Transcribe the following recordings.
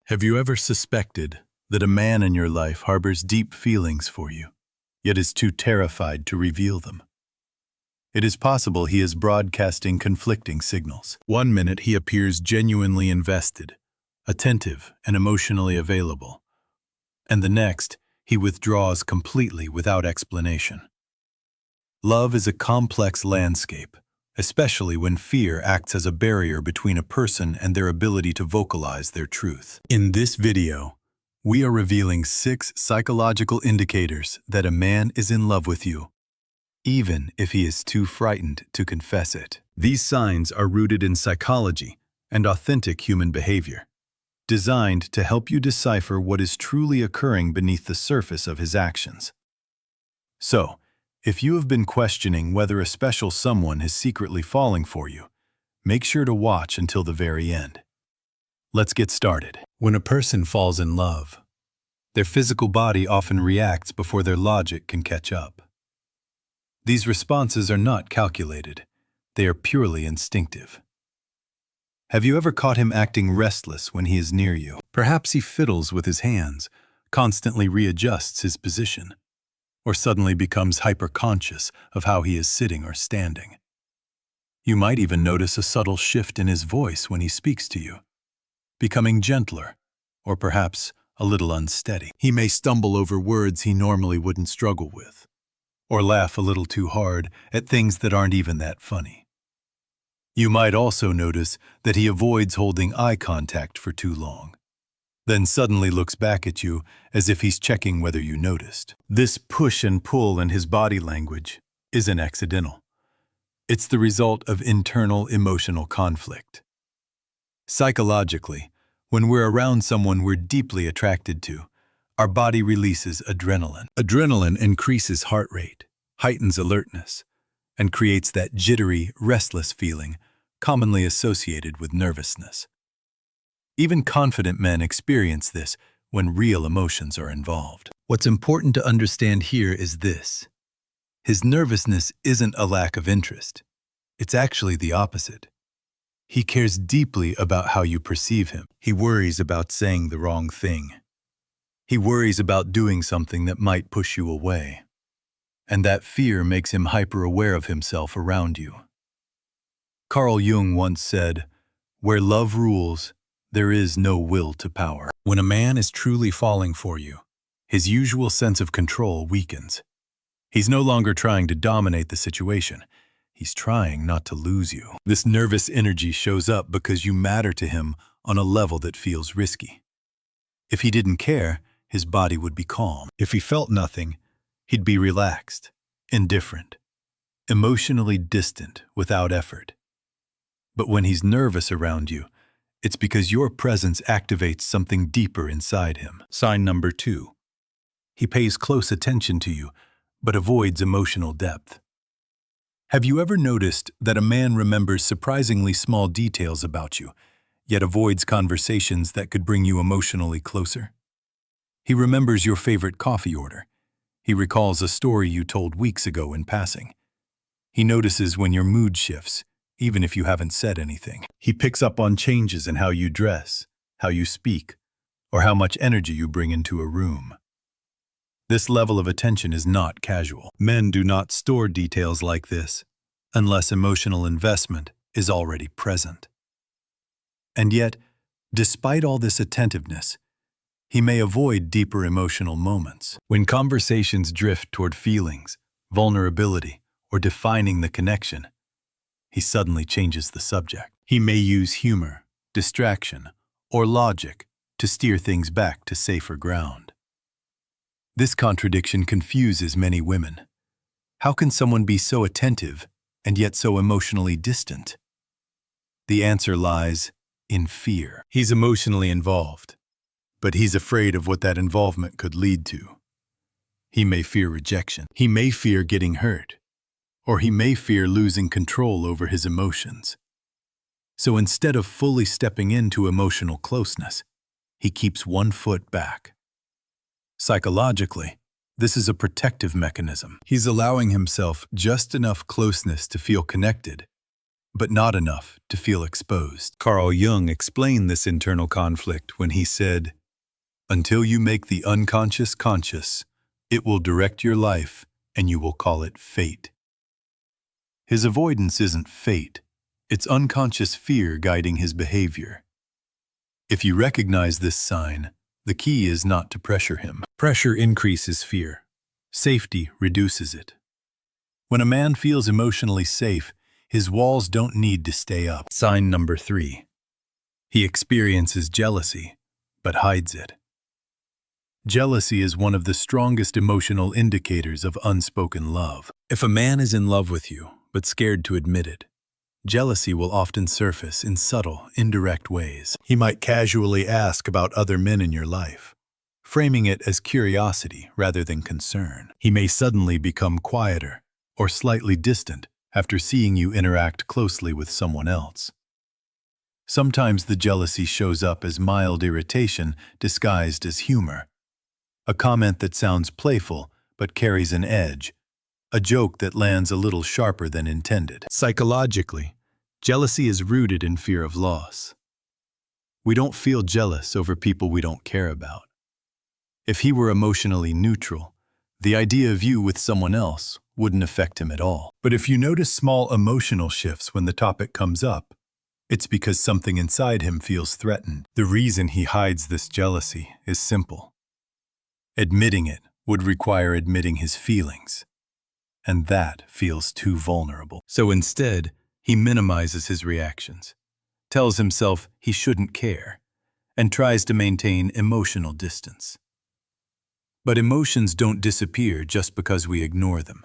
Have you ever suspected that a man in your life harbors deep feelings for you, yet is too terrified to reveal them? It is possible he is broadcasting conflicting signals. One minute he appears genuinely invested, attentive, and emotionally available, and the next he withdraws completely without explanation. Love is a complex landscape, especially when fear acts as a barrier between a person and their ability to vocalize their truth. In this video, we are revealing 6 psychological indicators that a man is in love with you, even if he is too frightened to confess it. These signs are rooted in psychology and authentic human behavior, designed to help you decipher what is truly occurring beneath the surface of his actions. So, if you have been questioning whether a special someone is secretly falling for you, make sure to watch until the very end. Let's get started. When a person falls in love, their physical body often reacts before their logic can catch up. These responses are not calculated. They are purely instinctive. Have you ever caught him acting restless when he is near you? Perhaps he fiddles with his hands, constantly readjusts his position, or suddenly becomes hyper-conscious of how he is sitting or standing. You might even notice a subtle shift in his voice when he speaks to you, becoming gentler, or perhaps a little unsteady. He may stumble over words he normally wouldn't struggle with, or laugh a little too hard at things that aren't even that funny. You might also notice that he avoids holding eye contact for too long, then suddenly looks back at you as if he's checking whether you noticed. This push and pull in his body language isn't accidental. It's the result of internal emotional conflict. Psychologically, when we're around someone we're deeply attracted to, our body releases adrenaline. Adrenaline increases heart rate, heightens alertness, and creates that jittery, restless feeling commonly associated with nervousness. Even confident men experience this when real emotions are involved. What's important to understand here is this: his nervousness isn't a lack of interest. It's actually the opposite. He cares deeply about how you perceive him. He worries about saying the wrong thing. He worries about doing something that might push you away. And that fear makes him hyper-aware of himself around you. Carl Jung once said, "Where love rules, there is no will to power." When a man is truly falling for you, his usual sense of control weakens. He's no longer trying to dominate the situation. He's trying not to lose you. This nervous energy shows up because you matter to him on a level that feels risky. If he didn't care, his body would be calm. If he felt nothing, he'd be relaxed, indifferent, emotionally distant, without effort. But when he's nervous around you, it's because your presence activates something deeper inside him. Sign number 2. He pays close attention to you, but avoids emotional depth. Have you ever noticed that a man remembers surprisingly small details about you, yet avoids conversations that could bring you emotionally closer? He remembers your favorite coffee order. He recalls a story you told weeks ago in passing. He notices when your mood shifts, even if you haven't said anything. He picks up on changes in how you dress, how you speak, or how much energy you bring into a room. This level of attention is not casual. Men do not store details like this unless emotional investment is already present. And yet, despite all this attentiveness, he may avoid deeper emotional moments. When conversations drift toward feelings, vulnerability, or defining the connection, he suddenly changes the subject. He may use humor, distraction, or logic to steer things back to safer ground. This contradiction confuses many women. How can someone be so attentive and yet so emotionally distant? The answer lies in fear. He's emotionally involved, but he's afraid of what that involvement could lead to. He may fear rejection. He may fear getting hurt. Or he may fear losing control over his emotions. So instead of fully stepping into emotional closeness, he keeps one foot back. Psychologically, this is a protective mechanism. He's allowing himself just enough closeness to feel connected, but not enough to feel exposed. Carl Jung explained this internal conflict when he said, "Until you make the unconscious conscious, it will direct your life and you will call it fate." His avoidance isn't fate, it's unconscious fear guiding his behavior. If you recognize this sign, the key is not to pressure him. Pressure increases fear. Safety reduces it. When a man feels emotionally safe, his walls don't need to stay up. Sign number 3. He experiences jealousy, but hides it. Jealousy is one of the strongest emotional indicators of unspoken love. If a man is in love with you, but scared to admit it, jealousy will often surface in subtle, indirect ways. He might casually ask about other men in your life, framing it as curiosity rather than concern. He may suddenly become quieter or slightly distant after seeing you interact closely with someone else. Sometimes the jealousy shows up as mild irritation disguised as humor, a comment that sounds playful but carries an edge, a joke that lands a little sharper than intended. Psychologically, jealousy is rooted in fear of loss. We don't feel jealous over people we don't care about. If he were emotionally neutral, the idea of you with someone else wouldn't affect him at all. But if you notice small emotional shifts when the topic comes up, it's because something inside him feels threatened. The reason he hides this jealousy is simple. Admitting it would require admitting his feelings, and that feels too vulnerable. So instead, he minimizes his reactions, tells himself he shouldn't care, and tries to maintain emotional distance. But emotions don't disappear just because we ignore them.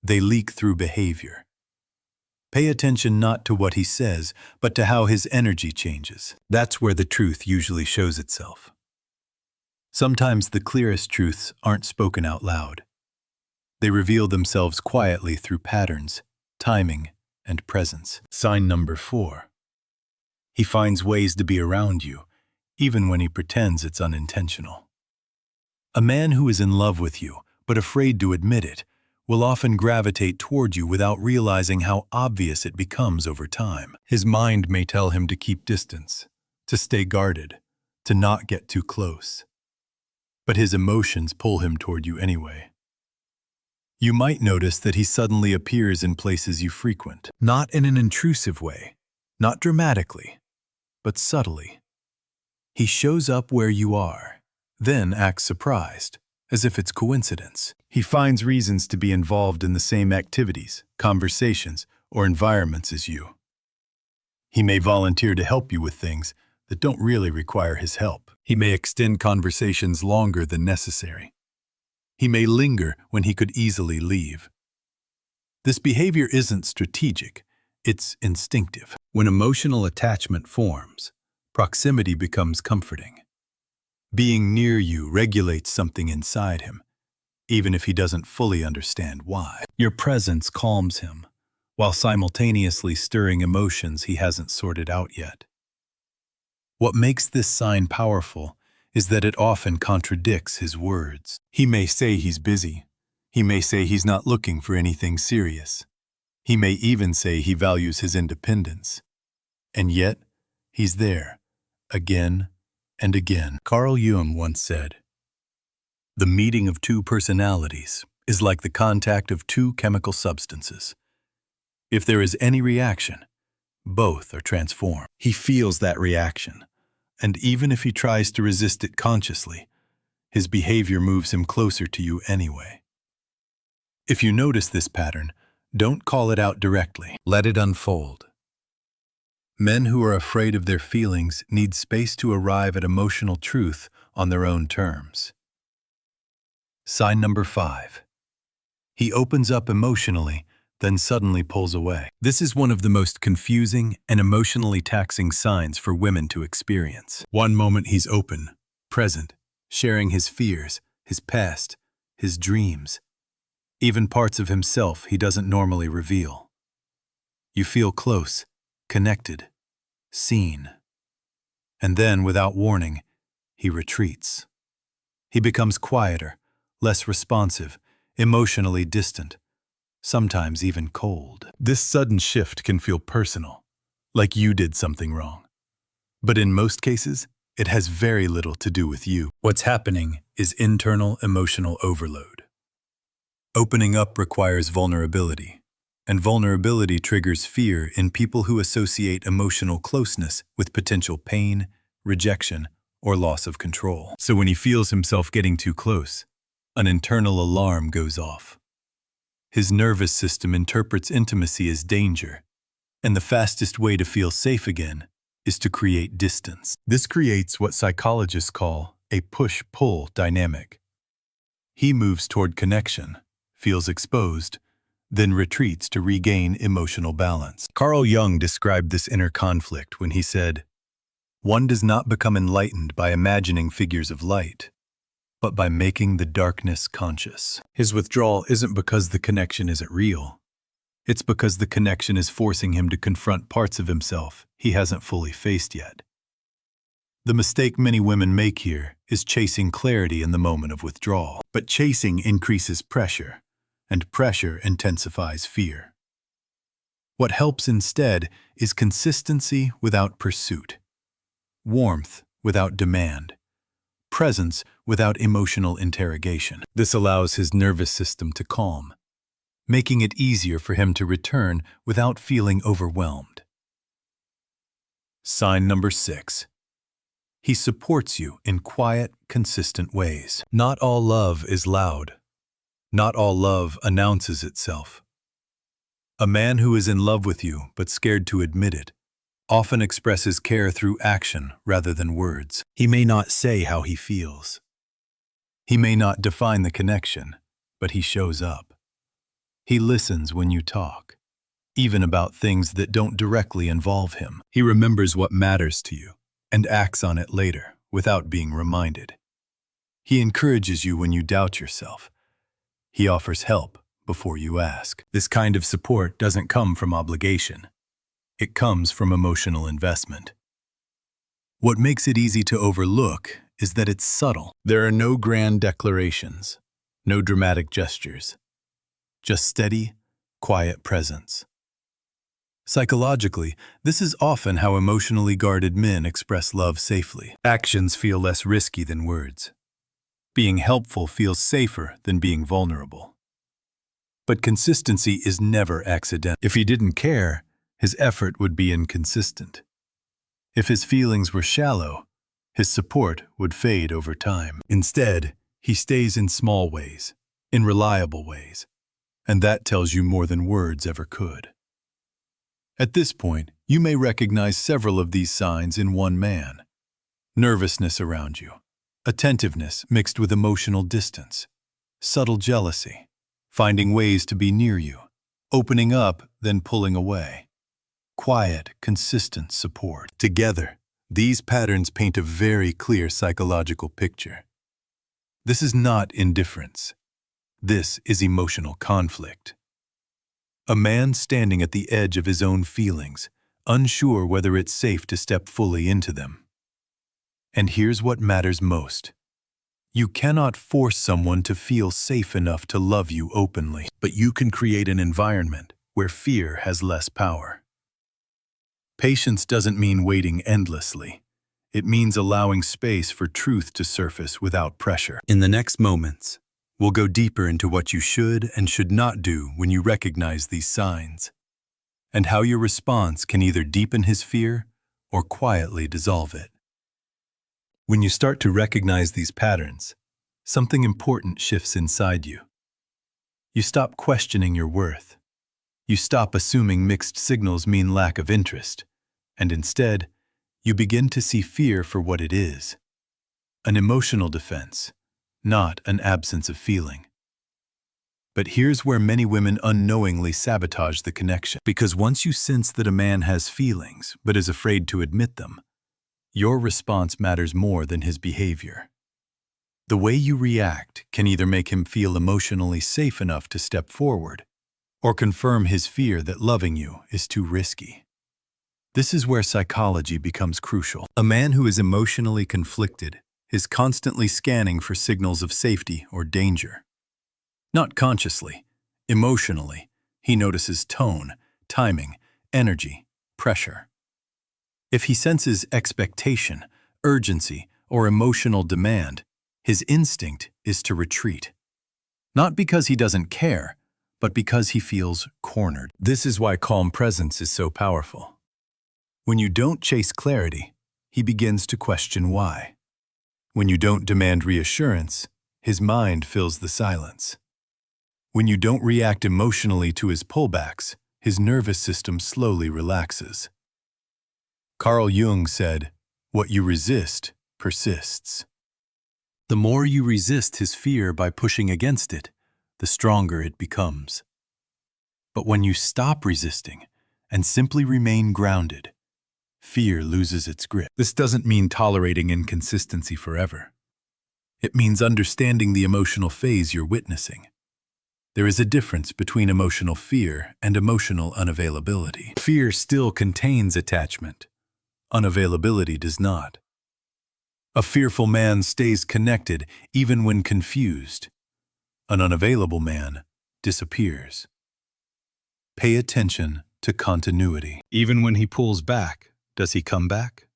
They leak through behavior. Pay attention not to what he says, but to how his energy changes. That's where the truth usually shows itself. Sometimes the clearest truths aren't spoken out loud. They reveal themselves quietly through patterns, timing, and presence. Sign number 4. He finds ways to be around you, even when he pretends it's unintentional. A man who is in love with you, but afraid to admit it, will often gravitate toward you without realizing how obvious it becomes over time. His mind may tell him to keep distance, to stay guarded, to not get too close. But his emotions pull him toward you anyway. You might notice that he suddenly appears in places you frequent, not in an intrusive way, not dramatically, but subtly. He shows up where you are, then acts surprised, as if it's coincidence. He finds reasons to be involved in the same activities, conversations, or environments as you. He may volunteer to help you with things that don't really require his help. He may extend conversations longer than necessary. He may linger when he could easily leave. This behavior isn't strategic, it's instinctive. When emotional attachment forms, proximity becomes comforting. Being near you regulates something inside him, even if he doesn't fully understand why. Your presence calms him, while simultaneously stirring emotions he hasn't sorted out yet. What makes this sign powerful is that it often contradicts his words. He may say he's busy. He may say he's not looking for anything serious. He may even say he values his independence. And yet, he's there, again and again. Carl Jung once said, "The meeting of two personalities is like the contact of two chemical substances. If there is any reaction, both are transformed." He feels that reaction, and even if he tries to resist it consciously, his behavior moves him closer to you anyway. If you notice this pattern, don't call it out directly. Let it unfold. Men who are afraid of their feelings need space to arrive at emotional truth on their own terms. Sign number 5. He opens up emotionally, then suddenly pulls away. This is one of the most confusing and emotionally taxing signs for women to experience. One moment he's open, present, sharing his fears, his past, his dreams, even parts of himself he doesn't normally reveal. You feel close, connected, seen. And then, without warning, he retreats. He becomes quieter, less responsive, emotionally distant. sometimes even cold. This sudden shift can feel personal, like you did something wrong. But in most cases, it has very little to do with you. What's happening is internal emotional overload. Opening up requires vulnerability, and vulnerability triggers fear in people who associate emotional closeness with potential pain, rejection, or loss of control. So when he feels himself getting too close, an internal alarm goes off. His nervous system interprets intimacy as danger, and the fastest way to feel safe again is to create distance. This creates what psychologists call a push-pull dynamic. He moves toward connection, feels exposed, then retreats to regain emotional balance. Carl Jung described this inner conflict when he said, "One does not become enlightened by imagining figures of light, but by making the darkness conscious." His withdrawal isn't because the connection isn't real. It's because the connection is forcing him to confront parts of himself he hasn't fully faced yet. The mistake many women make here is chasing clarity in the moment of withdrawal. But chasing increases pressure, and pressure intensifies fear. What helps instead is consistency without pursuit, warmth without demand, presence without emotional interrogation. This allows his nervous system to calm, making it easier for him to return without feeling overwhelmed. Sign number 6. He supports you in quiet, consistent ways. Not all love is loud. Not all love announces itself. A man who is in love with you but scared to admit it often expresses care through action rather than words. He may not say how he feels. He may not define the connection, but he shows up. He listens when you talk, even about things that don't directly involve him. He remembers what matters to you and acts on it later without being reminded. He encourages you when you doubt yourself. He offers help before you ask. This kind of support doesn't come from obligation. It comes from emotional investment. What makes it easy to overlook is that it's subtle. There are no grand declarations, no dramatic gestures, just steady, quiet presence. Psychologically, this is often how emotionally guarded men express love safely. Actions feel less risky than words. Being helpful feels safer than being vulnerable. But consistency is never accidental. If he didn't care, his effort would be inconsistent. If his feelings were shallow, his support would fade over time. Instead, he stays in small ways, in reliable ways, and that tells you more than words ever could. At this point, you may recognize several of these signs in one man. Nervousness around you, attentiveness mixed with emotional distance, subtle jealousy, finding ways to be near you, opening up then pulling away, quiet, consistent support. Together, these patterns paint a very clear psychological picture. This is not indifference. This is emotional conflict. A man standing at the edge of his own feelings, unsure whether it's safe to step fully into them. And here's what matters most. You cannot force someone to feel safe enough to love you openly, but you can create an environment where fear has less power. Patience doesn't mean waiting endlessly. It means allowing space for truth to surface without pressure. In the next moments, we'll go deeper into what you should and should not do when you recognize these signs, and how your response can either deepen his fear or quietly dissolve it. When you start to recognize these patterns, something important shifts inside you. You stop questioning your worth. You stop assuming mixed signals mean lack of interest, and instead, you begin to see fear for what it is: an emotional defense, not an absence of feeling. But here's where many women unknowingly sabotage the connection. Because once you sense that a man has feelings but is afraid to admit them, your response matters more than his behavior. The way you react can either make him feel emotionally safe enough to step forward, or confirm his fear that loving you is too risky. This is where psychology becomes crucial. A man who is emotionally conflicted is constantly scanning for signals of safety or danger. Not consciously, emotionally, He notices tone, timing, energy, pressure. If he senses expectation, urgency, or emotional demand, his instinct is to retreat. Not because he doesn't care, but because he feels cornered. This is why calm presence is so powerful. When you don't chase clarity, he begins to question why. When you don't demand reassurance, his mind fills the silence. When you don't react emotionally to his pullbacks, his nervous system slowly relaxes. Carl Jung said, "What you resist persists." The more you resist his fear by pushing against it, the stronger it becomes. But when you stop resisting and simply remain grounded, fear loses its grip. This doesn't mean tolerating inconsistency forever. It means understanding the emotional phase you're witnessing. There is a difference between emotional fear and emotional unavailability. Fear still contains attachment. Unavailability does not. A fearful man stays connected even when confused. An unavailable man disappears. Pay attention to continuity. Even when he pulls back, does he come back?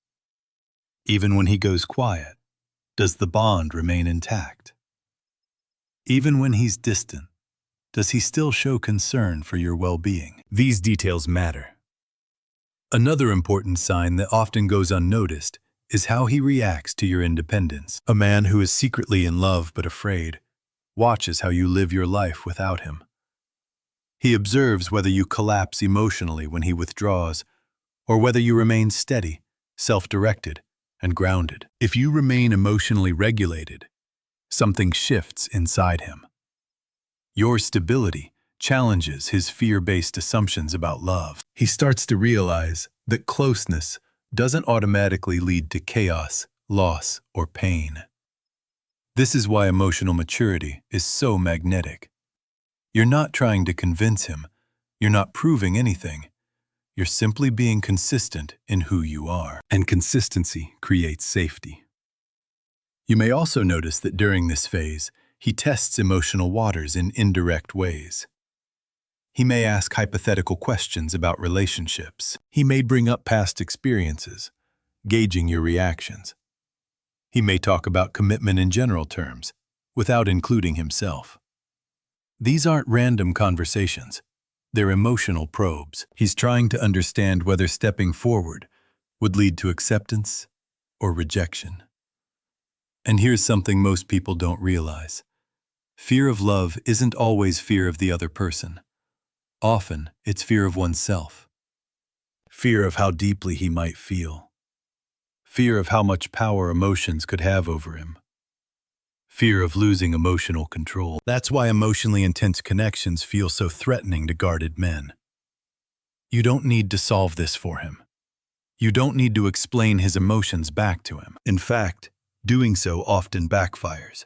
Even when he goes quiet, does the bond remain intact? Even when he's distant, does he still show concern for your well-being? These details matter. Another important sign that often goes unnoticed is how he reacts to your independence. A man who is secretly in love but afraid watches how you live your life without him. He observes whether you collapse emotionally when he withdraws, or whether you remain steady, self-directed, and grounded. If you remain emotionally regulated, something shifts inside him. Your stability challenges his fear-based assumptions about love. He starts to realize that closeness doesn't automatically lead to chaos, loss, or pain. This is why emotional maturity is so magnetic. You're not trying to convince him. You're not proving anything. You're simply being consistent in who you are. And consistency creates safety. You may also notice that during this phase, he tests emotional waters in indirect ways. He may ask hypothetical questions about relationships. He may bring up past experiences, gauging your reactions. He may talk about commitment in general terms, without including himself. These aren't random conversations. They're emotional probes. He's trying to understand whether stepping forward would lead to acceptance or rejection. And here's something most people don't realize. Fear of love isn't always fear of the other person. Often, it's fear of oneself. Fear of how deeply he might feel. Fear of how much power emotions could have over him. Fear of losing emotional control. That's why emotionally intense connections feel so threatening to guarded men. You don't need to solve this for him. You don't need to explain his emotions back to him. In fact, doing so often backfires.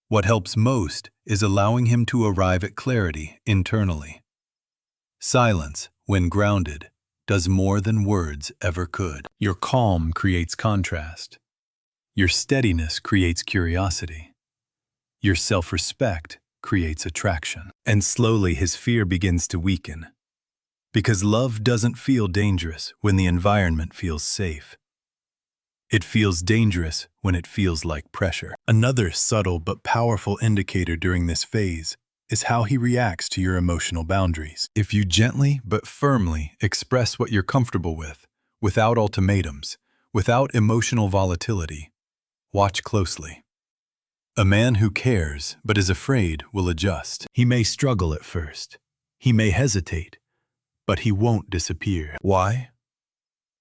What helps most is allowing him to arrive at clarity internally. Silence, when grounded, does more than words ever could. Your calm creates contrast. Your steadiness creates curiosity. Your self-respect creates attraction. And slowly his fear begins to weaken. Because love doesn't feel dangerous when the environment feels safe. It feels dangerous when it feels like pressure. Another subtle but powerful indicator during this phase is how he reacts to your emotional boundaries. If you gently but firmly express what you're comfortable with, without ultimatums, without emotional volatility, watch closely. A man who cares but is afraid will adjust. He may struggle at first. He may hesitate, but he won't disappear. Why?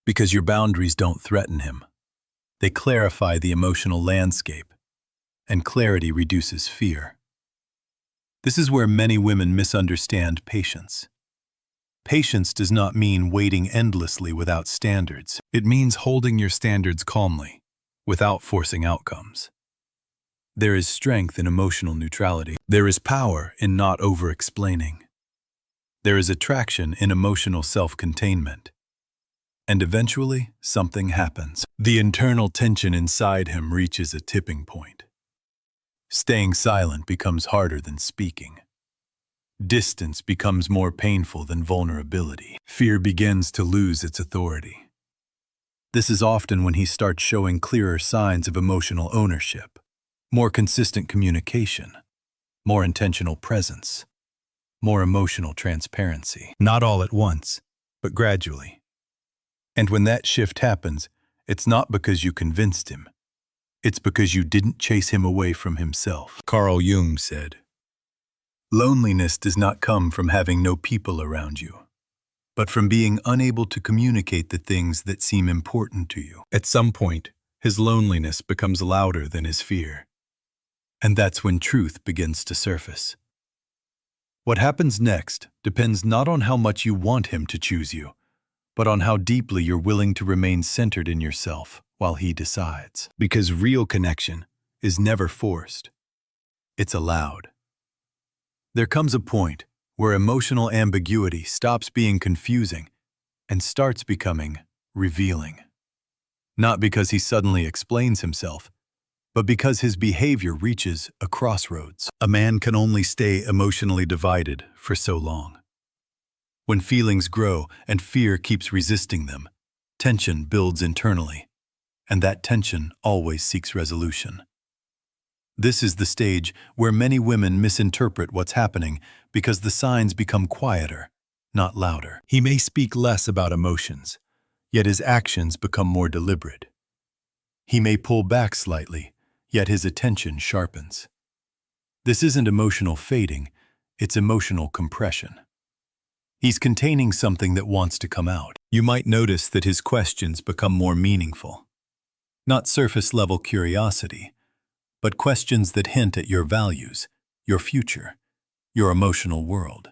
Because your boundaries don't threaten him. They clarify the emotional landscape, and clarity reduces fear. This is where many women misunderstand patience. Patience does not mean waiting endlessly without standards. It means holding your standards calmly, without forcing outcomes. There is strength in emotional neutrality. There is power in not over-explaining. There is attraction in emotional self-containment. And eventually, something happens. The internal tension inside him reaches a tipping point. Staying silent becomes harder than speaking. Distance becomes more painful than vulnerability. Fear begins to lose its authority. This is often when he starts showing clearer signs of emotional ownership, more consistent communication, more intentional presence, more emotional transparency. Not all at once, but gradually. And when that shift happens, it's not because you convinced him. It's because you didn't chase him away from himself. Carl Jung said, "Loneliness does not come from having no people around you, but from being unable to communicate the things that seem important to you." At some point, his loneliness becomes louder than his fear. And that's when truth begins to surface. What happens next depends not on how much you want him to choose you, but on how deeply you're willing to remain centered in yourself while he decides. Because real connection is never forced. It's allowed. There comes a point where emotional ambiguity stops being confusing and starts becoming revealing. Not because he suddenly explains himself, but because his behavior reaches a crossroads. A man can only stay emotionally divided for so long. When feelings grow and fear keeps resisting them, tension builds internally, and that tension always seeks resolution. This is the stage where many women misinterpret what's happening because the signs become quieter, not louder. He may speak less about emotions, yet his actions become more deliberate. He may pull back slightly, yet his attention sharpens. This isn't emotional fading, it's emotional compression. He's containing something that wants to come out. You might notice that his questions become more meaningful. Not surface-level curiosity, but questions that hint at your values, your future, your emotional world.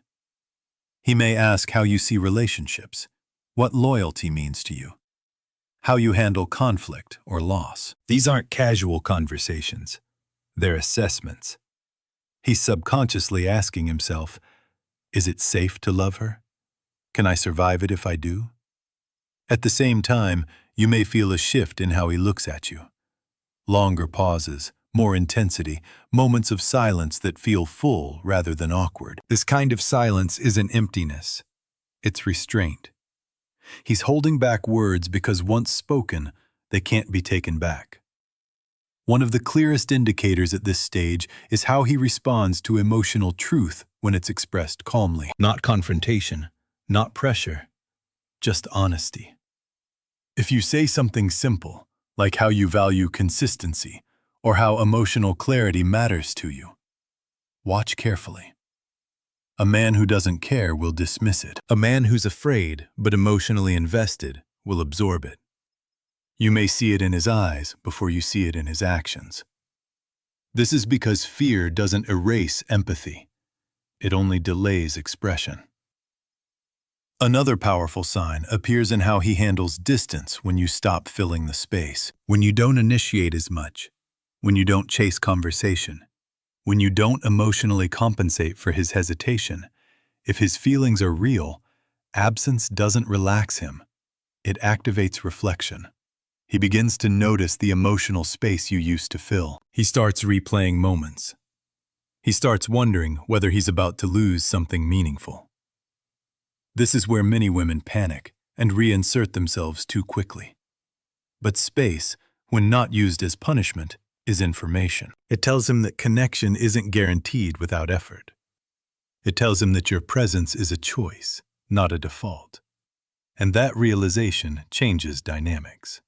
He may ask how you see relationships, what loyalty means to you, how you handle conflict or loss. These aren't casual conversations. They're assessments. He's subconsciously asking himself, is it safe to love her? Can I survive it if I do? At the same time, you may feel a shift in how he looks at you. Longer pauses, more intensity, moments of silence that feel full rather than awkward. This kind of silence isn't emptiness. It's restraint. He's holding back words because once spoken, they can't be taken back. One of the clearest indicators at this stage is how he responds to emotional truth when it's expressed calmly. Not confrontation, not pressure, just honesty. If you say something simple, like how you value consistency, or how emotional clarity matters to you, watch carefully. A man who doesn't care will dismiss it. A man who's afraid but emotionally invested will absorb it. You may see it in his eyes before you see it in his actions. This is because fear doesn't erase empathy. It only delays expression. Another powerful sign appears in how he handles distance when you stop filling the space. When you don't initiate as much. When you don't chase conversation. When you don't emotionally compensate for his hesitation. If his feelings are real, absence doesn't relax him. It activates reflection. He begins to notice the emotional space you used to fill. He starts replaying moments. He starts wondering whether he's about to lose something meaningful. This is where many women panic and reinsert themselves too quickly. But space, when not used as punishment, is information. It tells him that connection isn't guaranteed without effort. It tells him that your presence is a choice, not a default. And that realization changes dynamics.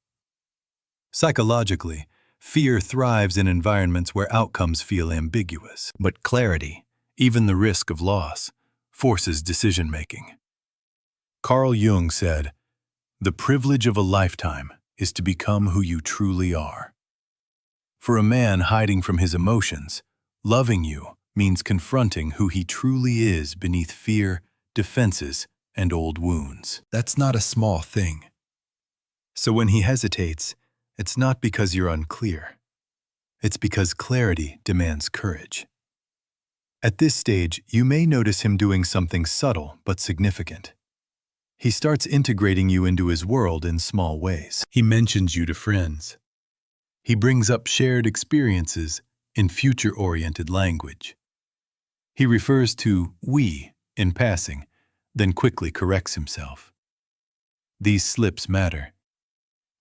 Psychologically, fear thrives in environments where outcomes feel ambiguous. But clarity, even the risk of loss, forces decision-making. Carl Jung said, "The privilege of a lifetime is to become who you truly are." For a man hiding from his emotions, loving you means confronting who he truly is beneath fear, defenses, and old wounds. That's not a small thing. So when he hesitates, it's not because you're unclear. It's because clarity demands courage. At this stage, you may notice him doing something subtle but significant. He starts integrating you into his world in small ways. He mentions you to friends. He brings up shared experiences in future-oriented language. He refers to we in passing, then quickly corrects himself. These slips matter.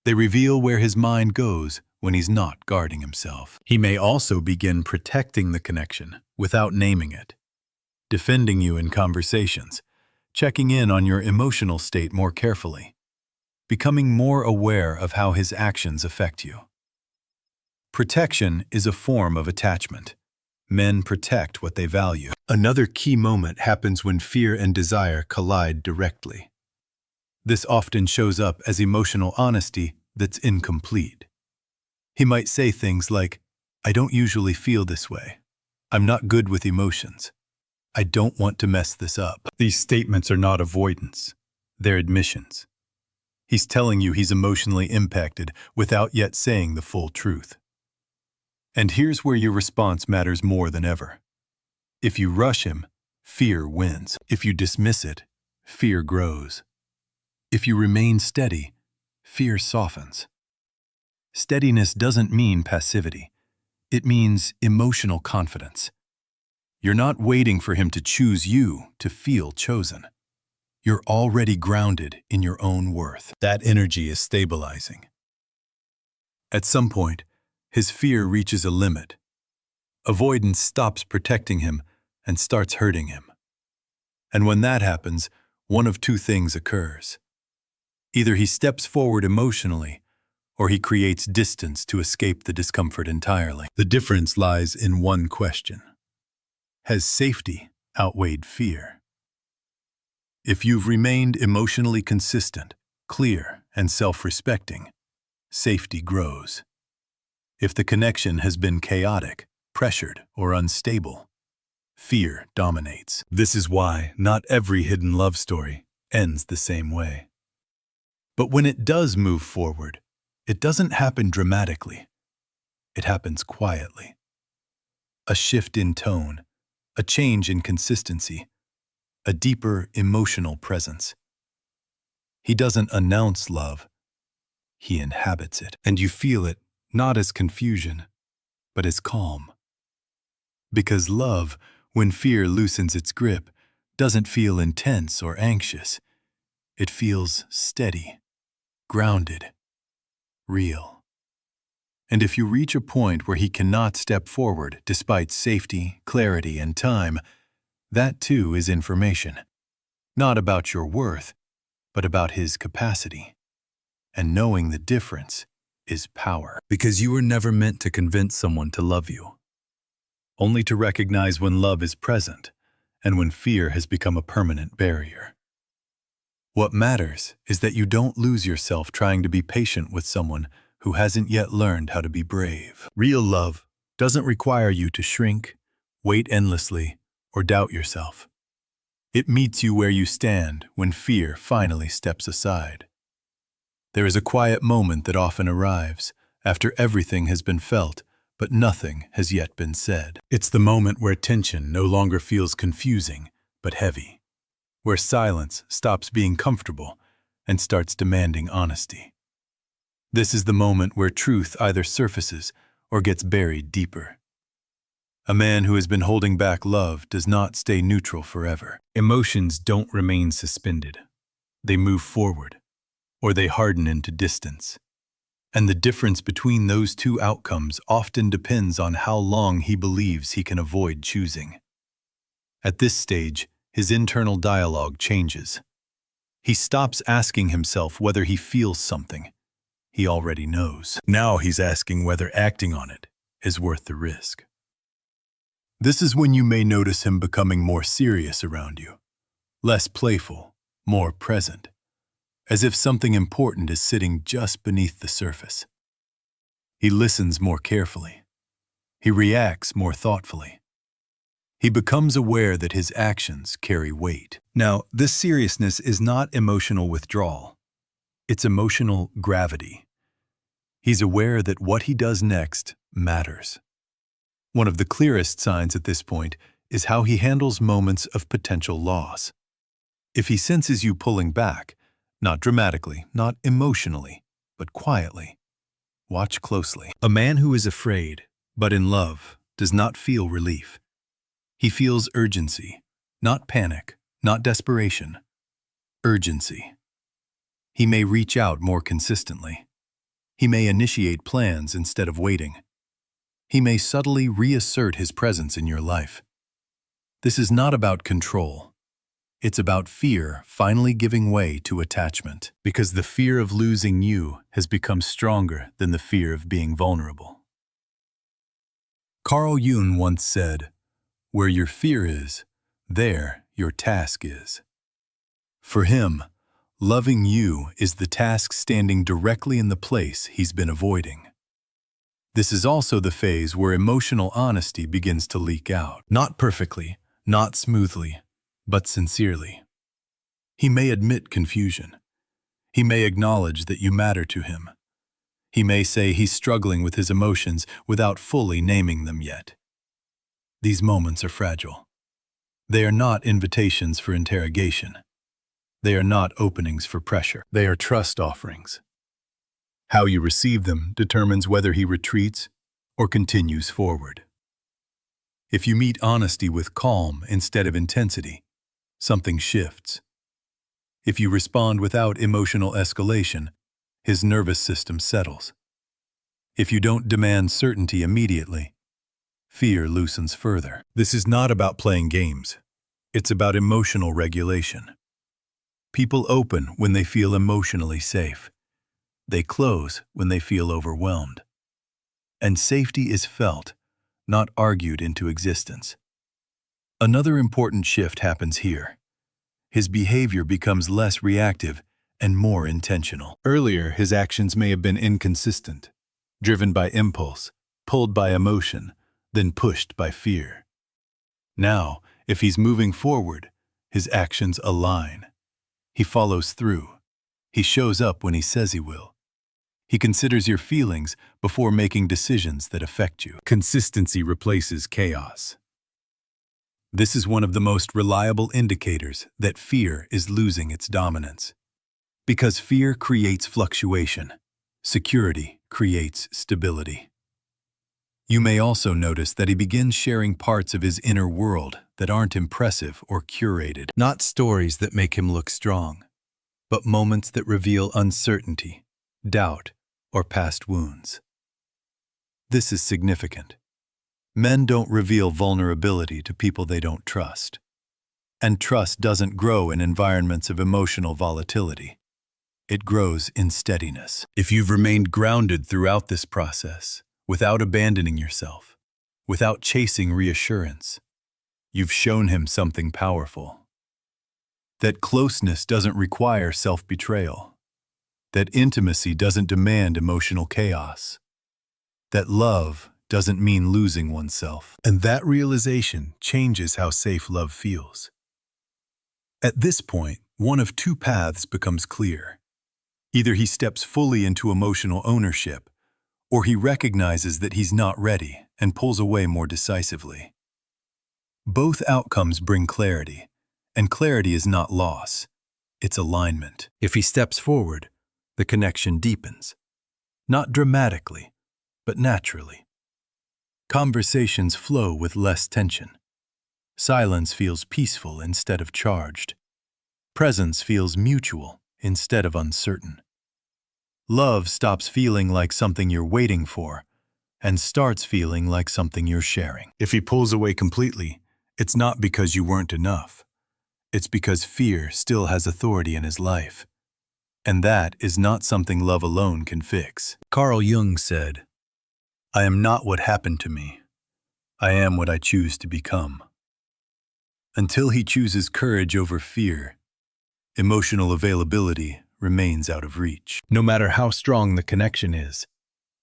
They reveal where his mind goes when he's not guarding himself. He may also begin protecting the connection without naming it, defending you in conversations, checking in on your emotional state more carefully, becoming more aware of how his actions affect you. Protection is a form of attachment. Men protect what they value. Another key moment happens when fear and desire collide directly. This often shows up as emotional honesty that's incomplete. He might say things like, "I don't usually feel this way. I'm not good with emotions. I don't want to mess this up." These statements are not avoidance. They're admissions. He's telling you he's emotionally impacted without yet saying the full truth. And here's where your response matters more than ever. If you rush him, fear wins. If you dismiss it, fear grows. If you remain steady, fear softens. Steadiness doesn't mean passivity. It means emotional confidence. You're not waiting for him to choose you to feel chosen. You're already grounded in your own worth. That energy is stabilizing. At some point, his fear reaches a limit. Avoidance stops protecting him and starts hurting him. And when that happens, one of two things occurs. Either he steps forward emotionally, or he creates distance to escape the discomfort entirely. The difference lies in one question. Has safety outweighed fear? If you've remained emotionally consistent, clear, and self-respecting, safety grows. If the connection has been chaotic, pressured, or unstable, fear dominates. This is why not every hidden love story ends the same way. But when it does move forward, it doesn't happen dramatically. It happens quietly. A shift in tone, a change in consistency, a deeper emotional presence. He doesn't announce love. He inhabits it. And you feel it not as confusion, but as calm. Because love, when fear loosens its grip, doesn't feel intense or anxious. It feels steady, grounded, real. And if you reach a point where he cannot step forward despite safety, clarity, and time, that too is information. Not about your worth, but about his capacity. And knowing the difference is power. Because you were never meant to convince someone to love you. Only to recognize when love is present and when fear has become a permanent barrier. What matters is that you don't lose yourself trying to be patient with someone who hasn't yet learned how to be brave. Real love doesn't require you to shrink, wait endlessly, or doubt yourself. It meets you where you stand when fear finally steps aside. There is a quiet moment that often arrives after everything has been felt, but nothing has yet been said. It's the moment where tension no longer feels confusing, but heavy, where silence stops being comfortable and starts demanding honesty. This is the moment where truth either surfaces or gets buried deeper. A man who has been holding back love does not stay neutral forever. Emotions don't remain suspended. They move forward, or they harden into distance. And the difference between those two outcomes often depends on how long he believes he can avoid choosing. At this stage, his internal dialogue changes. He stops asking himself whether he feels something. He already knows. Now he's asking whether acting on it is worth the risk. This is when you may notice him becoming more serious around you, less playful, more present, as if something important is sitting just beneath the surface. He listens more carefully. He reacts more thoughtfully. He becomes aware that his actions carry weight. Now, this seriousness is not emotional withdrawal. It's emotional gravity. He's aware that what he does next matters. One of the clearest signs at this point is how he handles moments of potential loss. If he senses you pulling back, not dramatically, not emotionally, but quietly, watch closely. A man who is afraid, but in love, does not feel relief. He feels urgency, not panic, not desperation. Urgency. He may reach out more consistently. He may initiate plans instead of waiting. He may subtly reassert his presence in your life. This is not about control. It's about fear finally giving way to attachment, because the fear of losing you has become stronger than the fear of being vulnerable. Carl Jung once said, "Where your fear is, there your task is." For him, loving you is the task standing directly in the place he's been avoiding. This is also the phase where emotional honesty begins to leak out. Not perfectly, not smoothly, but sincerely. He may admit confusion. He may acknowledge that you matter to him. He may say he's struggling with his emotions without fully naming them yet. These moments are fragile. They are not invitations for interrogation. They are not openings for pressure. They are trust offerings. How you receive them determines whether he retreats or continues forward. If you meet honesty with calm instead of intensity, something shifts. If you respond without emotional escalation, his nervous system settles. If you don't demand certainty immediately, fear loosens further. This is not about playing games. It's about emotional regulation. People open when they feel emotionally safe. They close when they feel overwhelmed. And safety is felt, not argued into existence. Another important shift happens here. His behavior becomes less reactive and more intentional. Earlier, his actions may have been inconsistent, driven by impulse, pulled by emotion, then pushed by fear. Now, if he's moving forward, his actions align. He follows through. He shows up when he says he will. He considers your feelings before making decisions that affect you. Consistency replaces chaos. This is one of the most reliable indicators that fear is losing its dominance. Because fear creates fluctuation, security creates stability. You may also notice that he begins sharing parts of his inner world that aren't impressive or curated. Not stories that make him look strong, but moments that reveal uncertainty, doubt, or past wounds. This is significant. Men don't reveal vulnerability to people they don't trust. And trust doesn't grow in environments of emotional volatility. It grows in steadiness. If you've remained grounded throughout this process, without abandoning yourself, without chasing reassurance, you've shown him something powerful. That closeness doesn't require self-betrayal. That intimacy doesn't demand emotional chaos. That love doesn't mean losing oneself. And that realization changes how safe love feels. At this point, one of two paths becomes clear. Either he steps fully into emotional ownership, or he recognizes that he's not ready and pulls away more decisively. Both outcomes bring clarity, and clarity is not loss, it's alignment. If he steps forward, the connection deepens. Not dramatically, but naturally. Conversations flow with less tension. Silence feels peaceful instead of charged. Presence feels mutual instead of uncertain. Love stops feeling like something you're waiting for and starts feeling like something you're sharing. If he pulls away completely, it's not because you weren't enough. It's because fear still has authority in his life. And that is not something love alone can fix. Carl Jung said, "I am not what happened to me. I am what I choose to become." Until he chooses courage over fear, emotional availability remains out of reach. No matter how strong the connection is,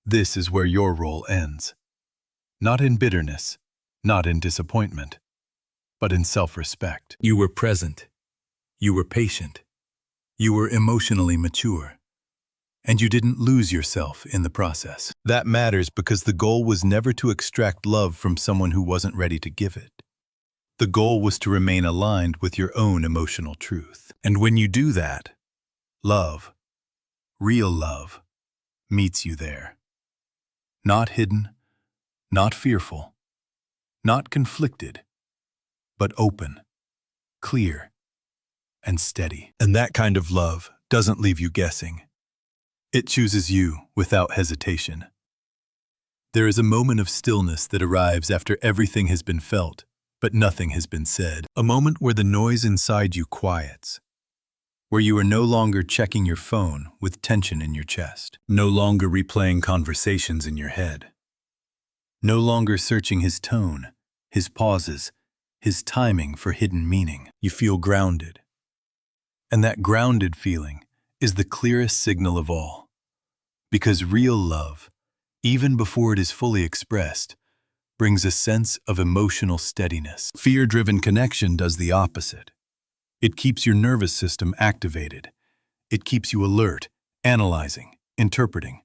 this is where your role ends. Not in bitterness, not in disappointment, but in self-respect. You were present. You were patient. You were emotionally mature. And you didn't lose yourself in the process. That matters because the goal was never to extract love from someone who wasn't ready to give it. The goal was to remain aligned with your own emotional truth. And when you do that, love, real love, meets you there. Not hidden, not fearful, not conflicted, but open, clear, and steady. And that kind of love doesn't leave you guessing. It chooses you without hesitation. There is a moment of stillness that arrives after everything has been felt, but nothing has been said. A moment where the noise inside you quiets, where you are no longer checking your phone with tension in your chest, no longer replaying conversations in your head, no longer searching his tone, his pauses, his timing for hidden meaning. You feel grounded. And that grounded feeling is the clearest signal of all. Because real love, even before it is fully expressed, brings a sense of emotional steadiness. Fear-driven connection does the opposite. It keeps your nervous system activated. It keeps you alert, analyzing, interpreting,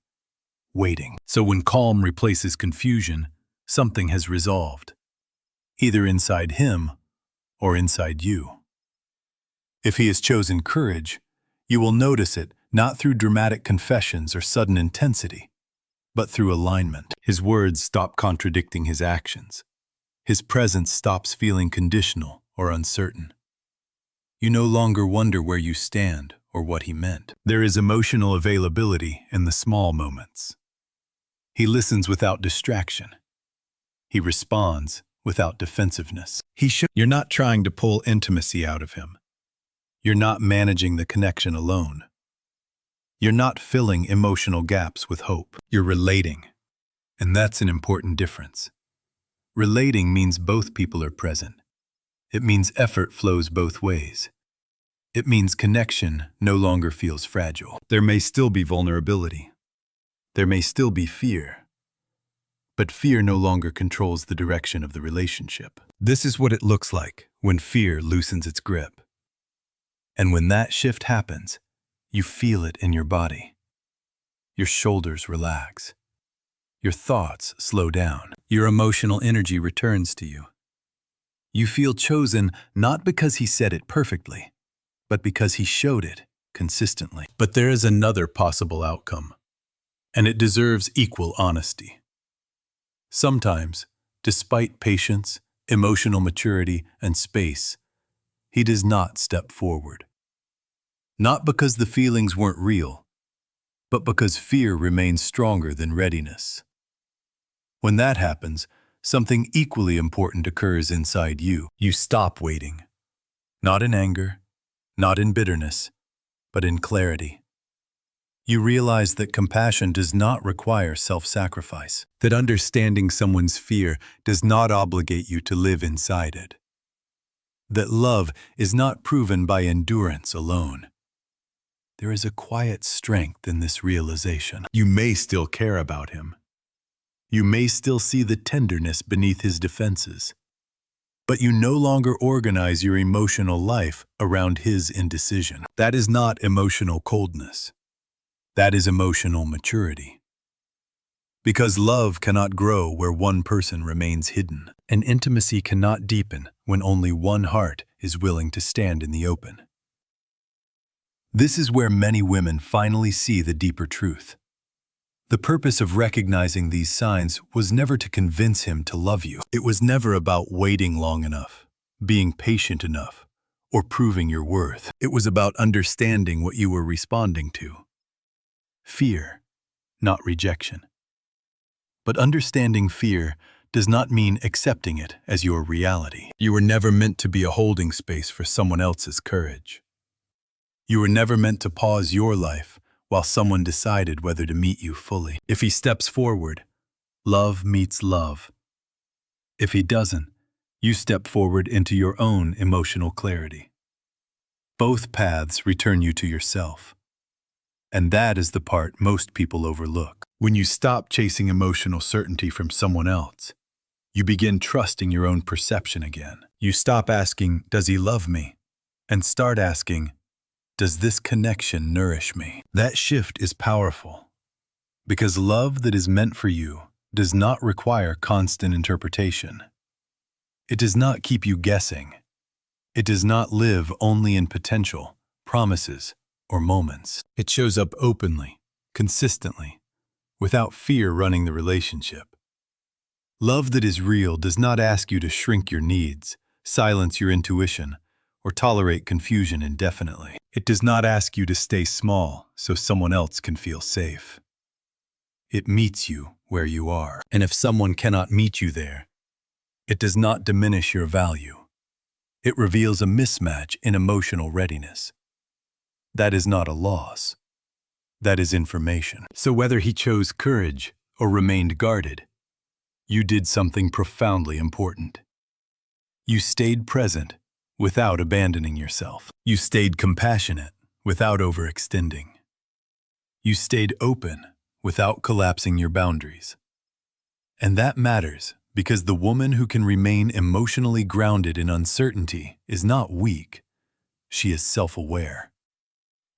waiting. So when calm replaces confusion, something has resolved, either inside him or inside you. If he has chosen courage, you will notice it not through dramatic confessions or sudden intensity, but through alignment. His words stop contradicting his actions. His presence stops feeling conditional or uncertain. You no longer wonder where you stand or what he meant. There is emotional availability in the small moments. He listens without distraction. He responds without defensiveness. You're not trying to pull intimacy out of him. You're not managing the connection alone. You're not filling emotional gaps with hope. You're relating. And that's an important difference. Relating means both people are present. It means effort flows both ways. It means connection no longer feels fragile. There may still be vulnerability. There may still be fear. But fear no longer controls the direction of the relationship. This is what it looks like when fear loosens its grip. And when that shift happens, you feel it in your body. Your shoulders relax. Your thoughts slow down. Your emotional energy returns to you. You feel chosen not because he said it perfectly, but because he showed it consistently. But there is another possible outcome, and it deserves equal honesty. Sometimes, despite patience, emotional maturity, and space, he does not step forward. Not because the feelings weren't real, but because fear remains stronger than readiness. When that happens, something equally important occurs inside you. You stop waiting. Not in anger, not in bitterness, but in clarity. You realize that compassion does not require self-sacrifice, that understanding someone's fear does not obligate you to live inside it, that love is not proven by endurance alone. There is a quiet strength in this realization. You may still care about him. You may still see the tenderness beneath his defenses. But you no longer organize your emotional life around his indecision. That is not emotional coldness. That is emotional maturity. Because love cannot grow where one person remains hidden, and intimacy cannot deepen when only one heart is willing to stand in the open. This is where many women finally see the deeper truth. The purpose of recognizing these signs was never to convince him to love you. It was never about waiting long enough, being patient enough, or proving your worth. It was about understanding what you were responding to. Fear, not rejection. But understanding fear does not mean accepting it as your reality. You were never meant to be a holding space for someone else's courage. You were never meant to pause your life while someone decided whether to meet you fully. If he steps forward, love meets love. If he doesn't, you step forward into your own emotional clarity. Both paths return you to yourself. And that is the part most people overlook. When you stop chasing emotional certainty from someone else, you begin trusting your own perception again. You stop asking, "Does he love me?" and start asking, "Does this connection nourish me?" That shift is powerful, because love that is meant for you does not require constant interpretation. It does not keep you guessing. It does not live only in potential, promises, or moments. It shows up openly, consistently, without fear running the relationship. Love that is real does not ask you to shrink your needs, silence your intuition, or tolerate confusion indefinitely. It does not ask you to stay small so someone else can feel safe. It meets you where you are. And if someone cannot meet you there, it does not diminish your value. It reveals a mismatch in emotional readiness. That is not a loss. That is information. So whether he chose courage or remained guarded, you did something profoundly important. You stayed present without abandoning yourself. You stayed compassionate without overextending. You stayed open without collapsing your boundaries. And that matters because the woman who can remain emotionally grounded in uncertainty is not weak. She is self-aware.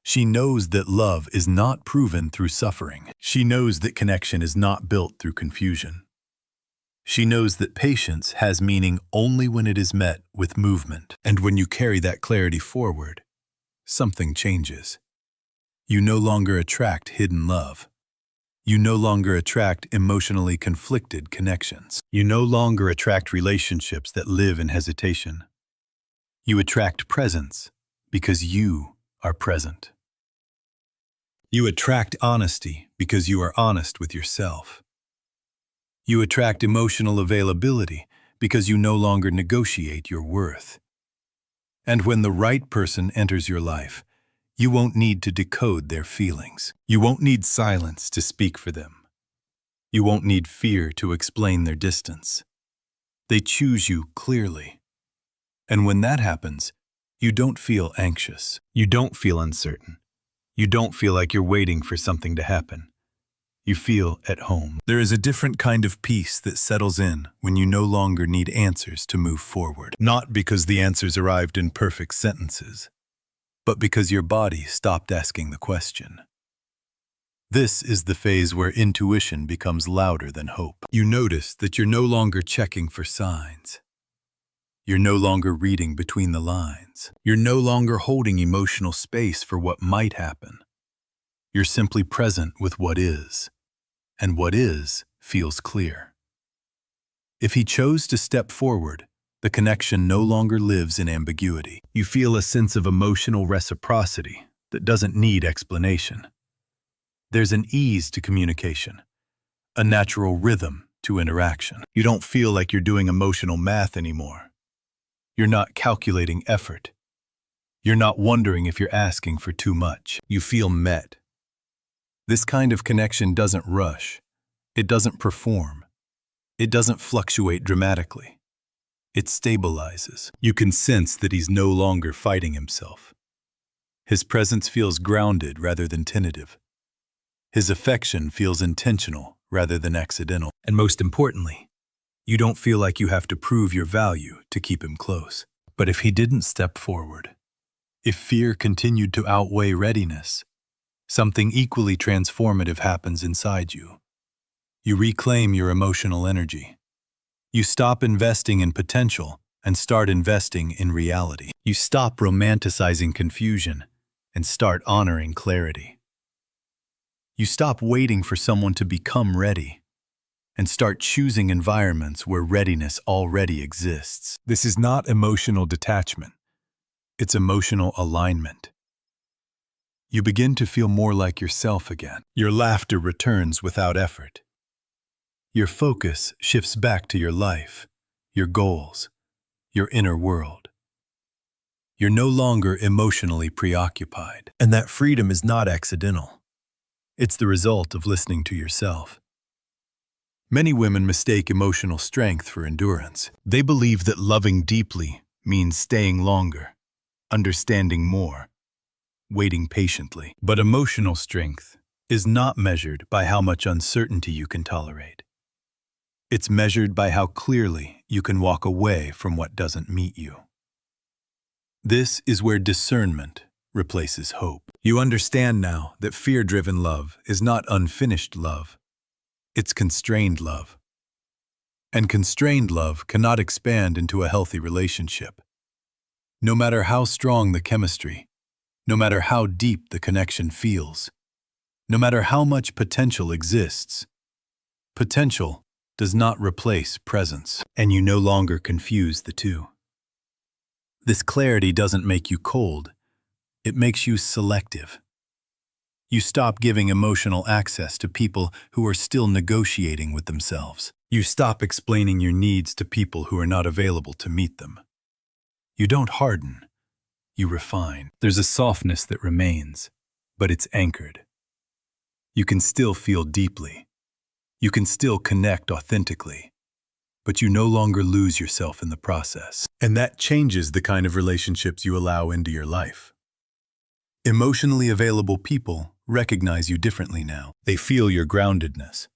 She knows that love is not proven through suffering. She knows that connection is not built through confusion. She knows that patience has meaning only when it is met with movement. And when you carry that clarity forward, something changes. You no longer attract hidden love. You no longer attract emotionally conflicted connections. You no longer attract relationships that live in hesitation. You attract presence because you are present. You attract honesty because you are honest with yourself. You attract emotional availability because you no longer negotiate your worth. And when the right person enters your life, you won't need to decode their feelings. You won't need silence to speak for them. You won't need fear to explain their distance. They choose you clearly. And when that happens, you don't feel anxious. You don't feel uncertain. You don't feel like you're waiting for something to happen. You feel at home. There is a different kind of peace that settles in when you no longer need answers to move forward. Not because the answers arrived in perfect sentences, but because your body stopped asking the question. This is the phase where intuition becomes louder than hope. You notice that you're no longer checking for signs. You're no longer reading between the lines. You're no longer holding emotional space for what might happen. You're simply present with what is, and what is feels clear. If he chose to step forward, the connection no longer lives in ambiguity. You feel a sense of emotional reciprocity that doesn't need explanation. There's an ease to communication, a natural rhythm to interaction. You don't feel like you're doing emotional math anymore. You're not calculating effort. You're not wondering if you're asking for too much. You feel met. This kind of connection doesn't rush. It doesn't perform. It doesn't fluctuate dramatically. It stabilizes. You can sense that he's no longer fighting himself. His presence feels grounded rather than tentative. His affection feels intentional rather than accidental. And most importantly, you don't feel like you have to prove your value to keep him close. But if he didn't step forward, if fear continued to outweigh readiness, something equally transformative happens inside you. You reclaim your emotional energy. You stop investing in potential and start investing in reality. You stop romanticizing confusion and start honoring clarity. You stop waiting for someone to become ready and start choosing environments where readiness already exists. This is not emotional detachment. It's emotional alignment. You begin to feel more like yourself again. Your laughter returns without effort. Your focus shifts back to your life, your goals, your inner world. You're no longer emotionally preoccupied. And that freedom is not accidental. It's the result of listening to yourself. Many women mistake emotional strength for endurance. They believe that loving deeply means staying longer, understanding more, waiting patiently. But emotional strength is not measured by how much uncertainty you can tolerate. It's measured by how clearly you can walk away from what doesn't meet you. This is where discernment replaces hope. You understand now that fear-driven love is not unfinished love. It's constrained love. And constrained love cannot expand into a healthy relationship. No matter how strong the chemistry, no matter how deep the connection feels, no matter how much potential exists, potential does not replace presence, and you no longer confuse the two. This clarity doesn't make you cold. It makes you selective. You stop giving emotional access to people who are still negotiating with themselves. You stop explaining your needs to people who are not available to meet them. You don't harden. You refine. There's a softness that remains, but it's anchored. You can still feel deeply. You can still connect authentically, but you no longer lose yourself in the process. And that changes the kind of relationships you allow into your life. Emotionally available people recognize you differently now. They feel your groundedness.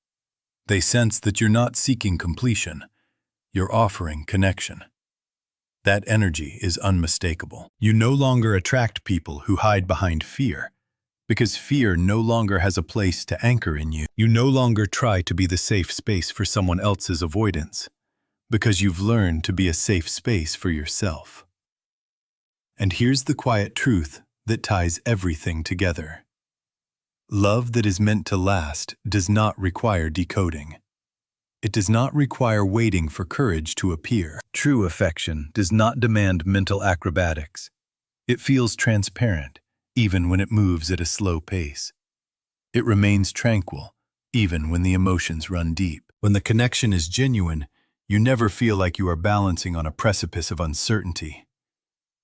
They sense that you're not seeking completion. You're offering connection. That energy is unmistakable. You no longer attract people who hide behind fear, because fear no longer has a place to anchor in you. You no longer try to be the safe space for someone else's avoidance, because you've learned to be a safe space for yourself. And here's the quiet truth that ties everything together. Love that is meant to last does not require decoding. It does not require waiting for courage to appear. True affection does not demand mental acrobatics. It feels transparent, even when it moves at a slow pace. It remains tranquil, even when the emotions run deep. When the connection is genuine, you never feel like you are balancing on a precipice of uncertainty.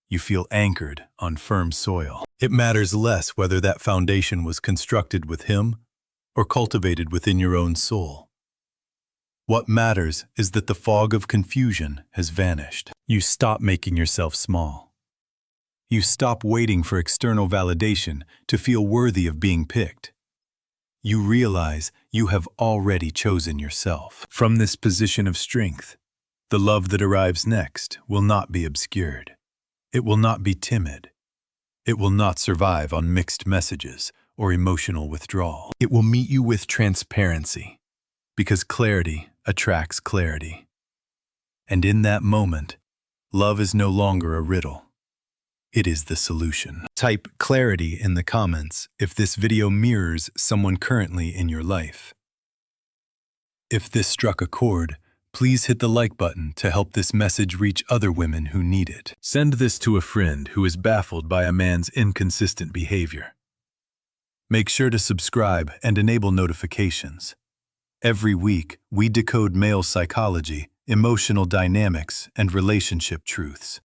You feel anchored on firm soil. It matters less whether that foundation was constructed with him or cultivated within your own soul. What matters is that the fog of confusion has vanished. You stop making yourself small. You stop waiting for external validation to feel worthy of being picked. You realize you have already chosen yourself. From this position of strength, the love that arrives next will not be obscured. It will not be timid. It will not survive on mixed messages or emotional withdrawal. It will meet you with transparency, because clarity attracts clarity. And in that moment, love is no longer a riddle. It is the solution. Type clarity in the comments if this video mirrors someone currently in your life. If this struck a chord, please hit the like button to help this message reach other women who need it. Send this to a friend who is baffled by a man's inconsistent behavior. Make sure to subscribe and enable notifications. Every week, we decode male psychology, emotional dynamics, and relationship truths.